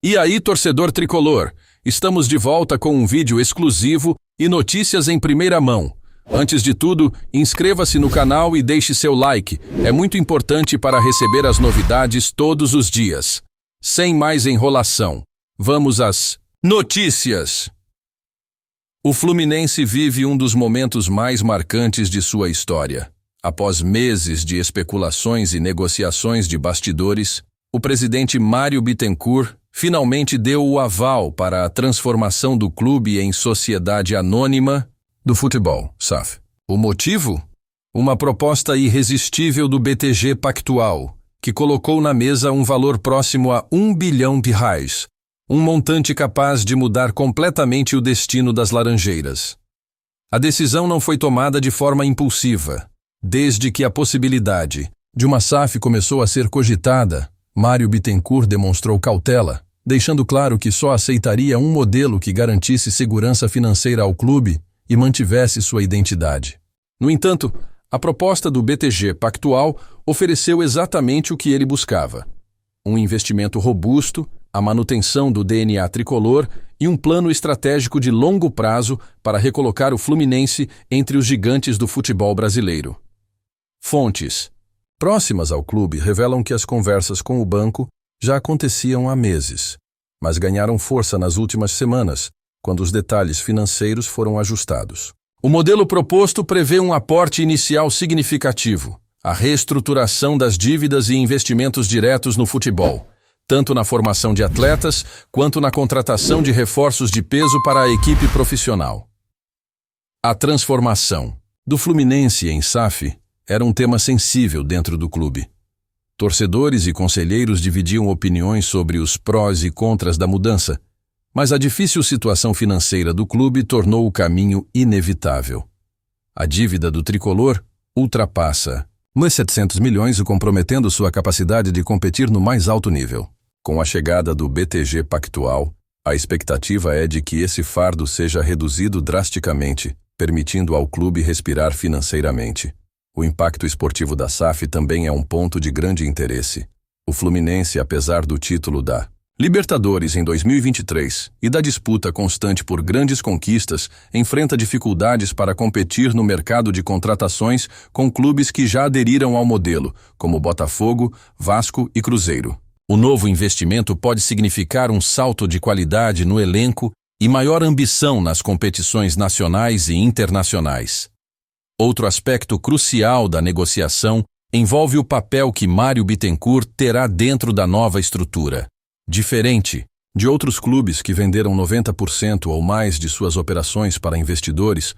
E aí, torcedor tricolor, estamos de volta com um vídeo exclusivo e notícias em primeira mão. Antes de tudo, inscreva-se no canal e deixe seu like, é muito importante para receber as novidades todos os dias. Sem mais enrolação, vamos às notícias! O Fluminense vive um dos momentos mais marcantes de sua história. Após meses de especulações e negociações de bastidores, o presidente Mário Bittencourt finalmente deu o aval para a transformação do clube em sociedade anônima do futebol, SAF. O motivo? Uma proposta irresistível do BTG Pactual, que colocou na mesa um valor próximo a R$1 bilhão, um montante capaz de mudar completamente o destino das Laranjeiras. A decisão não foi tomada de forma impulsiva. Desde que a possibilidade de uma SAF começou a ser cogitada, Mário Bittencourt demonstrou cautela, deixando claro que só aceitaria um modelo que garantisse segurança financeira ao clube e mantivesse sua identidade. No entanto, a proposta do BTG Pactual ofereceu exatamente o que ele buscava: um investimento robusto, a manutenção do DNA tricolor e um plano estratégico de longo prazo para recolocar o Fluminense entre os gigantes do futebol brasileiro. Fontes próximas ao clube revelam que as conversas com o banco já aconteciam há meses, mas ganharam força nas últimas semanas, quando os detalhes financeiros foram ajustados. O modelo proposto prevê um aporte inicial significativo, a reestruturação das dívidas e investimentos diretos no futebol, tanto na formação de atletas quanto na contratação de reforços de peso para a equipe profissional. A transformação do Fluminense em SAF era um tema sensível dentro do clube. Torcedores e conselheiros dividiam opiniões sobre os prós e contras da mudança, mas a difícil situação financeira do clube tornou o caminho inevitável. A dívida do tricolor ultrapassa os 700 milhões, comprometendo sua capacidade de competir no mais alto nível. Com a chegada do BTG Pactual, a expectativa é de que esse fardo seja reduzido drasticamente, permitindo ao clube respirar financeiramente. O impacto esportivo da SAF também é um ponto de grande interesse. O Fluminense, apesar do título da Libertadores em 2023 e da disputa constante por grandes conquistas, enfrenta dificuldades para competir no mercado de contratações com clubes que já aderiram ao modelo, como Botafogo, Vasco e Cruzeiro. O novo investimento pode significar um salto de qualidade no elenco e maior ambição nas competições nacionais e internacionais. Outro aspecto crucial da negociação envolve o papel que Mário Bittencourt terá dentro da nova estrutura. Diferente de outros clubes que venderam 90% ou mais de suas operações para investidores,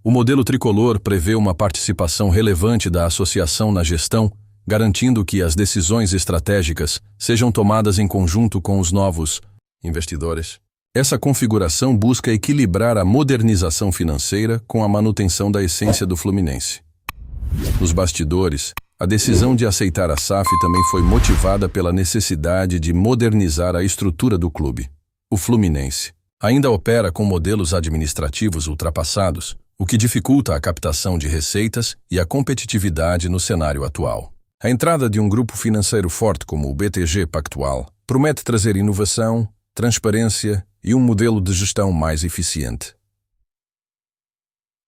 o modelo tricolor prevê uma participação relevante da associação na gestão, garantindo que as decisões estratégicas sejam tomadas em conjunto com os novos investidores. Essa configuração busca equilibrar a modernização financeira com a manutenção da essência do Fluminense. Nos bastidores, a decisão de aceitar a SAF também foi motivada pela necessidade de modernizar a estrutura do clube. O Fluminense ainda opera com modelos administrativos ultrapassados, o que dificulta a captação de receitas e a competitividade no cenário atual. A entrada de um grupo financeiro forte como o BTG Pactual promete trazer inovação, transparência e um modelo de gestão mais eficiente.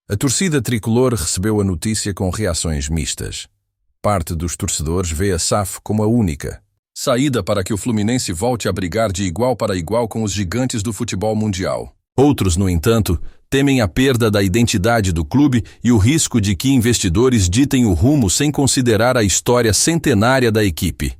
A torcida tricolor recebeu a notícia com reações mistas. Parte dos torcedores vê a SAF como a única saída para que o Fluminense volte a brigar de igual para igual com os gigantes do futebol mundial. Outros, no entanto, temem a perda da identidade do clube e o risco de que investidores ditem o rumo sem considerar a história centenária da equipe.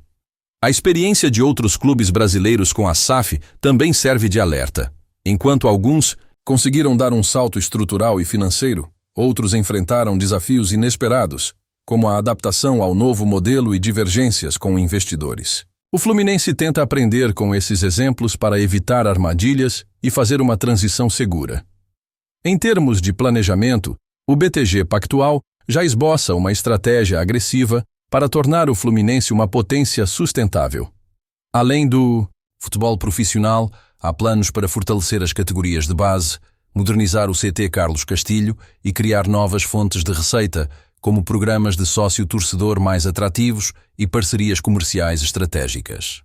A experiência de outros clubes brasileiros com a SAF também serve de alerta. Enquanto alguns conseguiram dar um salto estrutural e financeiro, outros enfrentaram desafios inesperados, como a adaptação ao novo modelo e divergências com investidores. O Fluminense tenta aprender com esses exemplos para evitar armadilhas e fazer uma transição segura. Em termos de planejamento, o BTG Pactual já esboça uma estratégia agressiva para tornar o Fluminense uma potência sustentável. Além do futebol profissional, há planos para fortalecer as categorias de base, modernizar o CT Carlos Castilho e criar novas fontes de receita, como programas de sócio-torcedor mais atrativos e parcerias comerciais estratégicas.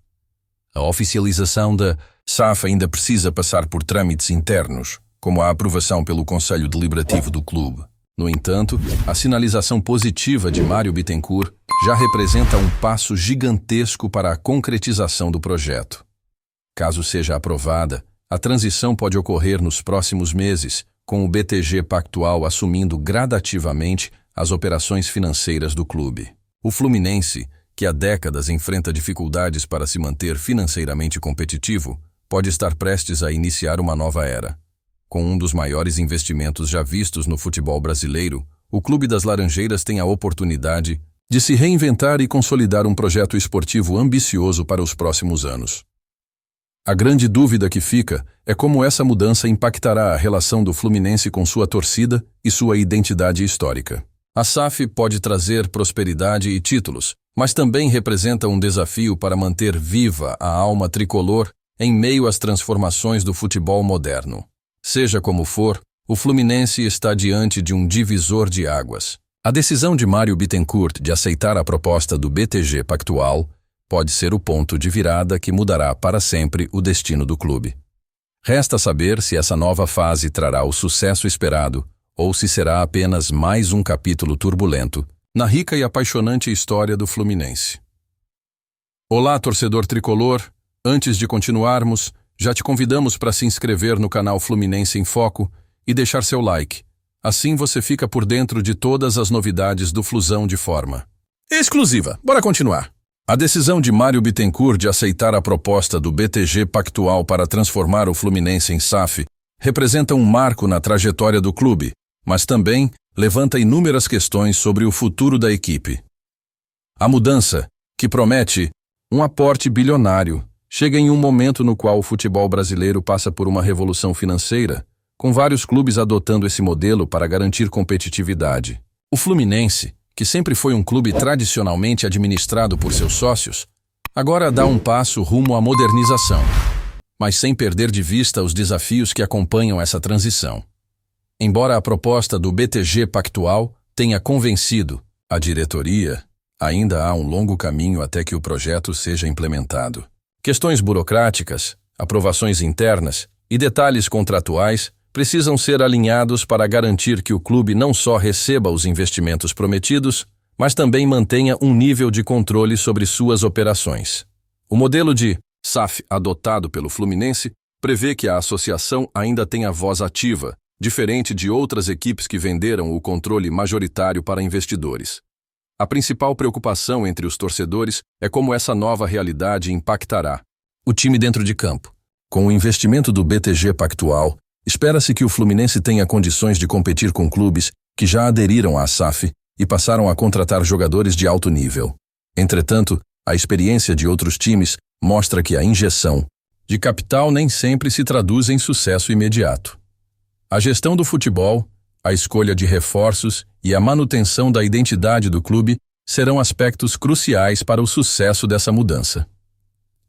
A oficialização da SAF ainda precisa passar por trâmites internos, como a aprovação pelo Conselho Deliberativo do clube. No entanto, a sinalização positiva de Mário Bittencourt já representa um passo gigantesco para a concretização do projeto. Caso seja aprovada, a transição pode ocorrer nos próximos meses, com o BTG Pactual assumindo gradativamente as operações financeiras do clube. O Fluminense, que há décadas enfrenta dificuldades para se manter financeiramente competitivo, pode estar prestes a iniciar uma nova era. Com um dos maiores investimentos já vistos no futebol brasileiro, o Clube das Laranjeiras tem a oportunidade de se reinventar e consolidar um projeto esportivo ambicioso para os próximos anos. A grande dúvida que fica é como essa mudança impactará a relação do Fluminense com sua torcida e sua identidade histórica. A SAF pode trazer prosperidade e títulos, mas também representa um desafio para manter viva a alma tricolor em meio às transformações do futebol moderno. Seja como for, o Fluminense está diante de um divisor de águas. A decisão de Mário Bittencourt de aceitar a proposta do BTG Pactual pode ser o ponto de virada que mudará para sempre o destino do clube. Resta saber se essa nova fase trará o sucesso esperado ou se será apenas mais um capítulo turbulento na rica e apaixonante história do Fluminense. Olá, torcedor tricolor! Antes de continuarmos, já te convidamos para se inscrever no canal Fluminense em Foco e deixar seu like. Assim você fica por dentro de todas as novidades do Flusão de forma exclusiva. Bora continuar! A decisão de Mário Bittencourt de aceitar a proposta do BTG Pactual para transformar o Fluminense em SAF representa um marco na trajetória do clube, mas também levanta inúmeras questões sobre o futuro da equipe. A mudança, que promete um aporte bilionário, chega em um momento no qual o futebol brasileiro passa por uma revolução financeira, com vários clubes adotando esse modelo para garantir competitividade. O Fluminense, que sempre foi um clube tradicionalmente administrado por seus sócios, agora dá um passo rumo à modernização, mas sem perder de vista os desafios que acompanham essa transição. Embora a proposta do BTG Pactual tenha convencido a diretoria, ainda há um longo caminho até que o projeto seja implementado. Questões burocráticas, aprovações internas e detalhes contratuais precisam ser alinhados para garantir que o clube não só receba os investimentos prometidos, mas também mantenha um nível de controle sobre suas operações. O modelo de SAF adotado pelo Fluminense prevê que a associação ainda tenha voz ativa, diferente de outras equipes que venderam o controle majoritário para investidores. A principal preocupação entre os torcedores é como essa nova realidade impactará o time dentro de campo. Com o investimento do BTG Pactual, espera-se que o Fluminense tenha condições de competir com clubes que já aderiram à SAF e passaram a contratar jogadores de alto nível. Entretanto, a experiência de outros times mostra que a injeção de capital nem sempre se traduz em sucesso imediato. A gestão do futebol, a escolha de reforços e a manutenção da identidade do clube serão aspectos cruciais para o sucesso dessa mudança.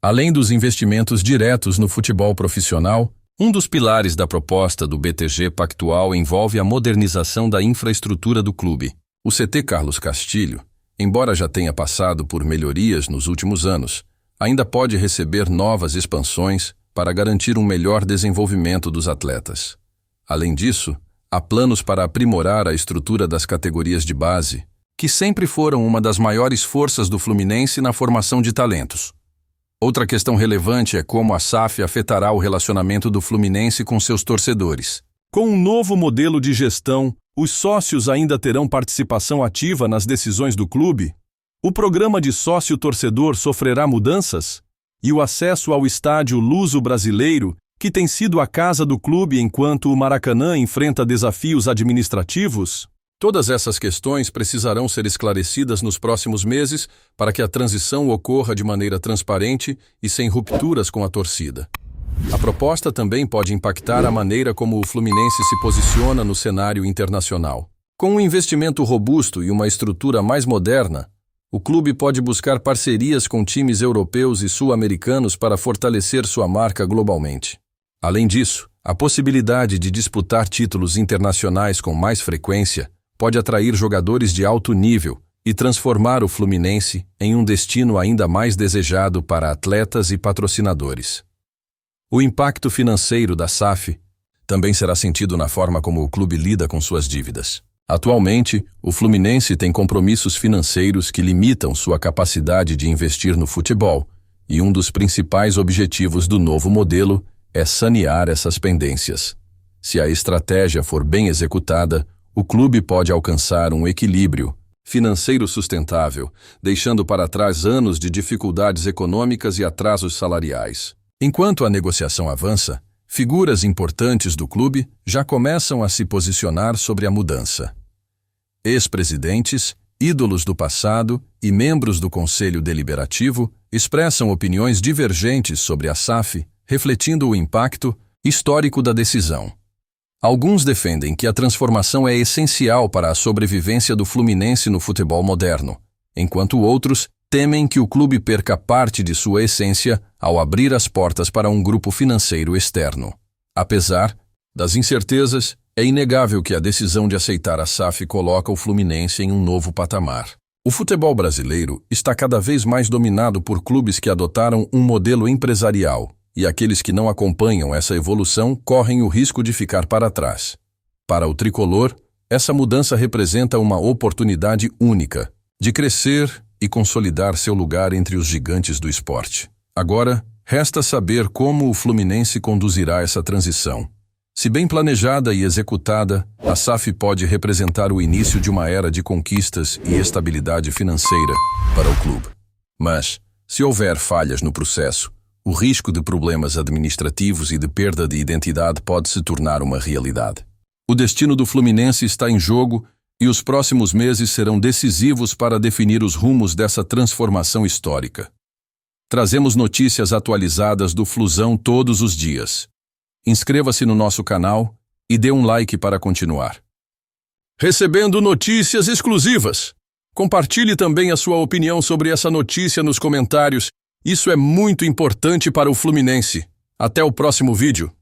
Além dos investimentos diretos no futebol profissional, um dos pilares da proposta do BTG Pactual envolve a modernização da infraestrutura do clube. O CT Carlos Castilho, embora já tenha passado por melhorias nos últimos anos, ainda pode receber novas expansões para garantir um melhor desenvolvimento dos atletas. Além disso, há planos para aprimorar a estrutura das categorias de base, que sempre foram uma das maiores forças do Fluminense na formação de talentos. Outra questão relevante é como a SAF afetará o relacionamento do Fluminense com seus torcedores. Com um novo modelo de gestão, os sócios ainda terão participação ativa nas decisões do clube? O programa de sócio-torcedor sofrerá mudanças? E o acesso ao estádio luso-brasileiro, que tem sido a casa do clube enquanto o Maracanã enfrenta desafios administrativos? Todas essas questões precisarão ser esclarecidas nos próximos meses para que a transição ocorra de maneira transparente e sem rupturas com a torcida. A proposta também pode impactar a maneira como o Fluminense se posiciona no cenário internacional. Com um investimento robusto e uma estrutura mais moderna, o clube pode buscar parcerias com times europeus e sul-americanos para fortalecer sua marca globalmente. Além disso, a possibilidade de disputar títulos internacionais com mais frequência pode atrair jogadores de alto nível e transformar o Fluminense em um destino ainda mais desejado para atletas e patrocinadores. O impacto financeiro da SAF também será sentido na forma como o clube lida com suas dívidas. Atualmente, o Fluminense tem compromissos financeiros que limitam sua capacidade de investir no futebol, e um dos principais objetivos do novo modelo é sanear essas pendências. Se a estratégia for bem executada, o clube pode alcançar um equilíbrio financeiro sustentável, deixando para trás anos de dificuldades econômicas e atrasos salariais. Enquanto a negociação avança, figuras importantes do clube já começam a se posicionar sobre a mudança. Ex-presidentes, ídolos do passado e membros do Conselho Deliberativo expressam opiniões divergentes sobre a SAF, refletindo o impacto histórico da decisão. Alguns defendem que a transformação é essencial para a sobrevivência do Fluminense no futebol moderno, enquanto outros temem que o clube perca parte de sua essência ao abrir as portas para um grupo financeiro externo. Apesar das incertezas, é inegável que a decisão de aceitar a SAF coloca o Fluminense em um novo patamar. O futebol brasileiro está cada vez mais dominado por clubes que adotaram um modelo empresarial, e aqueles que não acompanham essa evolução correm o risco de ficar para trás. Para o tricolor, essa mudança representa uma oportunidade única de crescer e consolidar seu lugar entre os gigantes do esporte. Agora, resta saber como o Fluminense conduzirá essa transição. Se bem planejada e executada, a SAF pode representar o início de uma era de conquistas e estabilidade financeira para o clube. Mas, se houver falhas no processo, o risco de problemas administrativos e de perda de identidade pode se tornar uma realidade. O destino do Fluminense está em jogo e os próximos meses serão decisivos para definir os rumos dessa transformação histórica. Trazemos notícias atualizadas do Flusão todos os dias. Inscreva-se no nosso canal e dê um like para continuar recebendo notícias exclusivas. Compartilhe também a sua opinião sobre essa notícia nos comentários. Isso é muito importante para o Fluminense. Até o próximo vídeo.